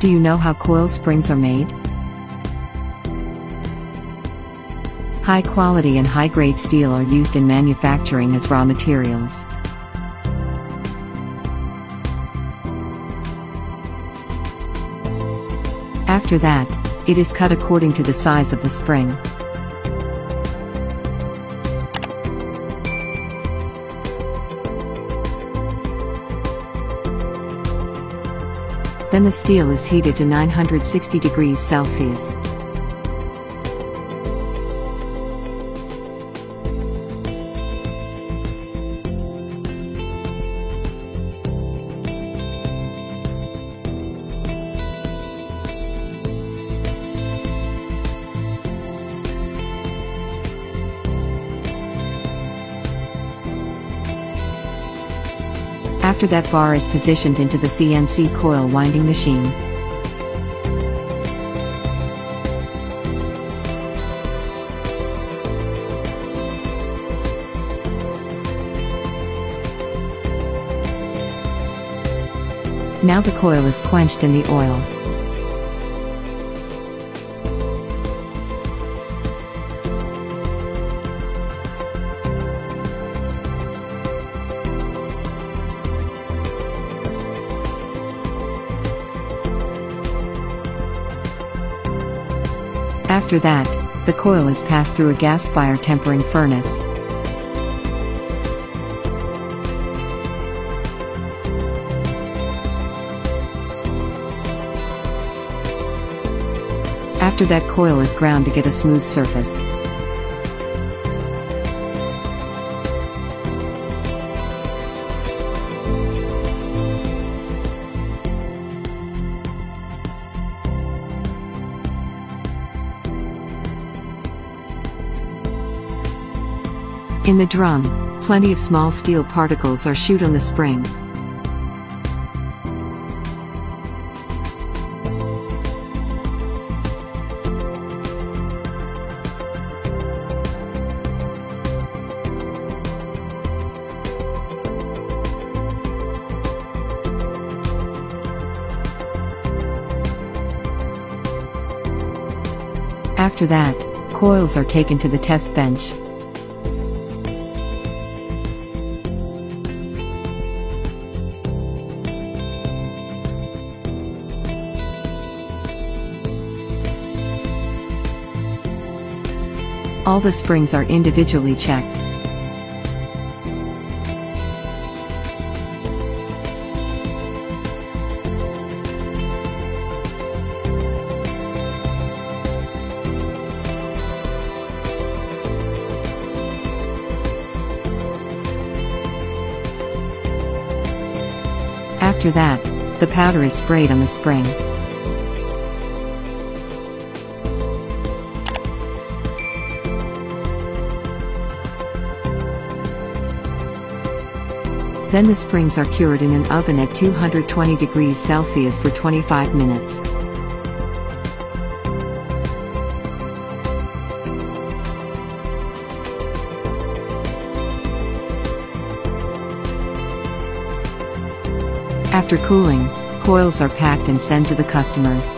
Do you know how coil springs are made? High quality and high grade steel are used in manufacturing as raw materials. After that, it is cut according to the size of the spring. Then the steel is heated to 960 degrees Celsius. After that, bar is positioned into the CNC coil winding machine. Now the coil is quenched in the oil. After that, the coil is passed through a gas fire tempering furnace. After that, coil is ground to get a smooth surface. In the drum, plenty of small steel particles are shoot on the spring. After that, coils are taken to the test bench. All the springs are individually checked. After that, the powder is sprayed on the spring. Then the springs are cured in an oven at 220 degrees Celsius for 25 minutes. After cooling, coils are packed and sent to the customers.